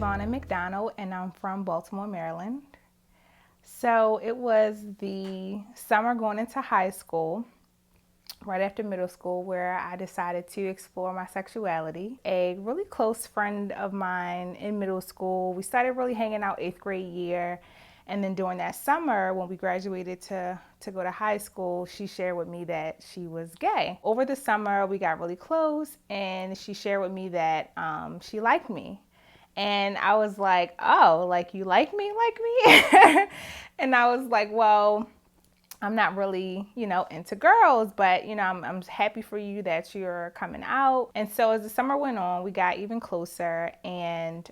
Evonna McDonald, and I'm from Baltimore, Maryland. So it was the summer going into high school, right after middle school, where I decided to explore my sexuality. A really close friend of mine in middle school, we started really hanging out 8th grade year. And then during that summer, when we graduated to go to high school, she shared with me that she was gay. Over the summer, we got really close, and she shared with me that she liked me. And I was like, oh, like you like me? And I was like, well, I'm not really, into girls, but, I'm happy for you that you're coming out. And so as the summer went on, we got even closer, and,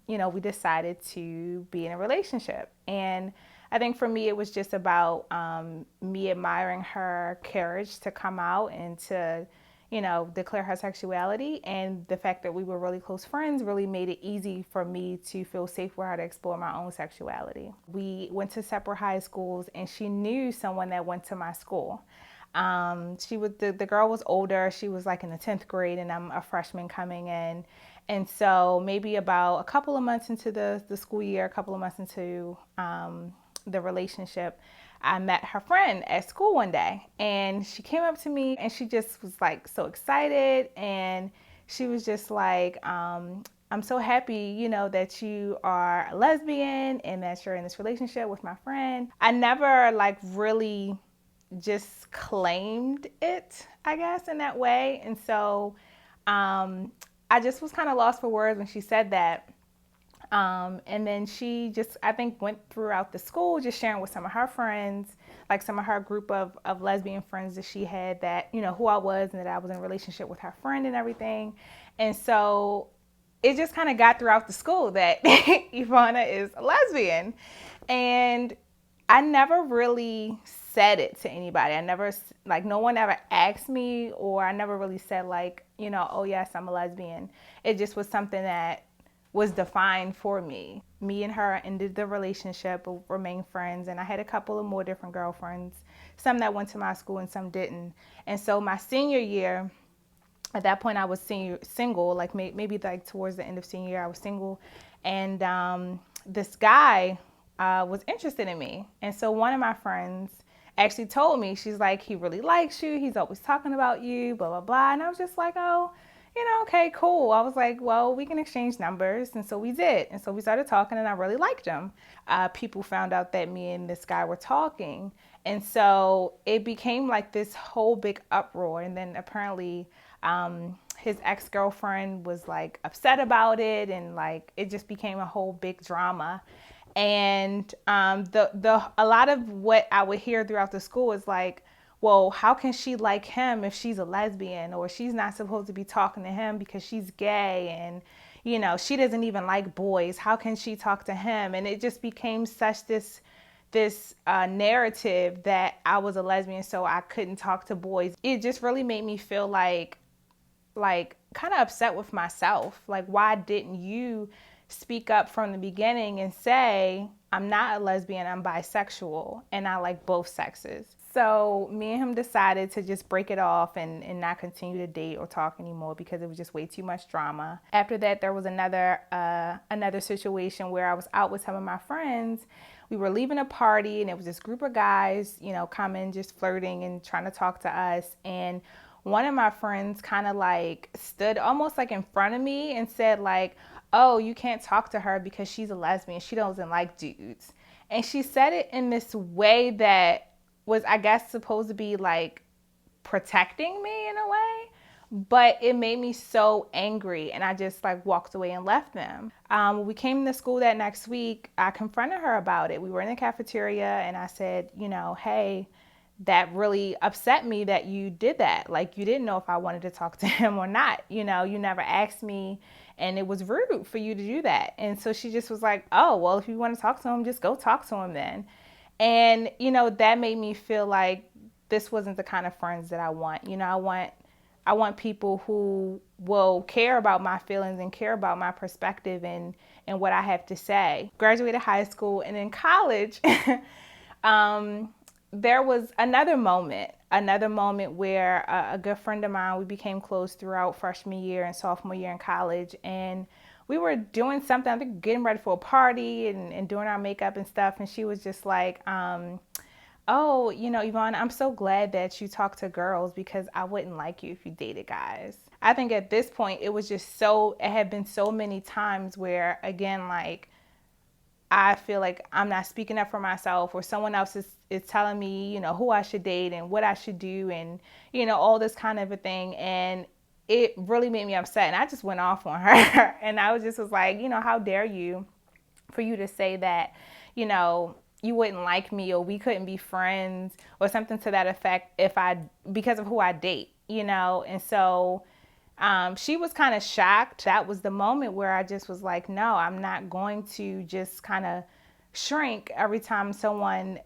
we decided to be in a relationship. And I think for me, it was just about me admiring her courage to come out and to, declare her sexuality. And the fact that we were really close friends really made it easy for me to feel safe with her to explore my own sexuality. We went to separate high schools, and she knew someone that went to my school. The girl was older. She was like in the 10th grade, and I'm a freshman coming in. And so maybe about a couple of months into the school year, a couple of months into the relationship, I met her friend at school one day, and she came up to me, and she just was like so excited, and she was just like, I'm so happy, that you are a lesbian and that you're in this relationship with my friend. I never like really just claimed it, I guess, in that way. And so I just was kind of lost for words when she said that. And then she just, I think, went throughout the school just sharing with some of her friends, like some of her group of lesbian friends that she had, that, who I was and that I was in a relationship with her friend and everything. And so it just kind of got throughout the school that Evonna is a lesbian. And I never really said it to anybody. I never, like, no one ever asked me, or I never really said, like, oh yes, I'm a lesbian. It just was something that was defined for me. Me and her ended the relationship, but remained friends. And I had a couple of more different girlfriends, some that went to my school and some didn't. And so my senior year, at that point I was single, like maybe like towards the end of senior year, I was single. And this guy was interested in me. And so one of my friends actually told me, she's like, he really likes you. He's always talking about you, blah, blah, blah. And I was just like, oh, okay, cool. I was like, well, we can exchange numbers. And so we did. And so we started talking, and I really liked him. People found out that me and this guy were talking. And so it became like this whole big uproar. And then apparently his ex-girlfriend was like upset about it. And like, it just became a whole big drama. And a lot of what I would hear throughout the school is like, well, how can she like him if she's a lesbian, or she's not supposed to be talking to him because she's gay, and she doesn't even like boys. How can she talk to him? And it just became such this narrative that I was a lesbian, so I couldn't talk to boys. It just really made me feel like kind of upset with myself. Like, why didn't you speak up from the beginning and say, I'm not a lesbian, I'm bisexual, and I like both sexes? So me and him decided to just break it off and not continue to date or talk anymore, because it was just way too much drama. After that, there was another situation where I was out with some of my friends. We were leaving a party, and it was this group of guys, coming, just flirting and trying to talk to us. And one of my friends kind of like stood almost like in front of me and said like, oh, you can't talk to her because she's a lesbian. She doesn't like dudes. And she said it in this way that was, I guess, supposed to be like protecting me in a way, but it made me so angry, and I just like walked away and left them. When we came to school that next week, I confronted her about it. We were in the cafeteria, and I said, hey, that really upset me that you did that. Like, you didn't know if I wanted to talk to him or not. You never asked me, and it was rude for you to do that. And so she just was like, oh, well, if you want to talk to him, just go talk to him then. And, that made me feel like this wasn't the kind of friends that I want. I want people who will care about my feelings and care about my perspective and what I have to say. Graduated high school, and in college, there was another moment where a good friend of mine, we became close throughout freshman year and sophomore year in college. And we were doing something, I think getting ready for a party and doing our makeup and stuff. And she was just like, oh, Yvonne, I'm so glad that you talk to girls because I wouldn't like you if you dated guys. I think at this point, it had been so many times where, again, like, I feel like I'm not speaking up for myself, or someone else is telling me, who I should date and what I should do, and, all this kind of a thing. And it really made me upset. And I just went off on her. And I was like, how dare you for you to say that, you wouldn't like me, or we couldn't be friends, or something to that effect because of who I date, And so she was kind of shocked. That was the moment where I just was like, no, I'm not going to just kind of shrink every time someone,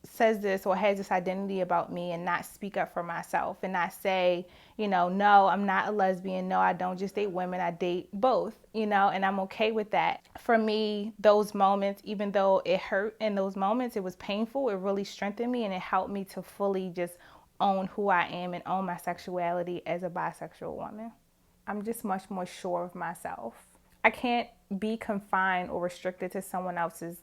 says this or has this identity about me, and not speak up for myself and not say, no, I'm not a lesbian. No, I don't just date women. I date both, and I'm okay with that. For me, those moments, even though it hurt in those moments, it was painful, it really strengthened me, and it helped me to fully just own who I am and own my sexuality as a bisexual woman. I'm just much more sure of myself. I can't be confined or restricted to someone else's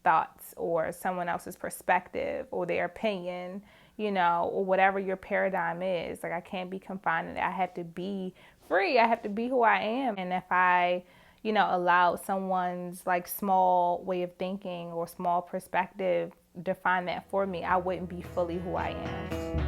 thoughts or someone else's perspective or their opinion, or whatever your paradigm is. Like, I can't be confined in it. I have to be free. I have to be who I am. And if I, allow someone's small way of thinking or small perspective define that for me, I wouldn't be fully who I am.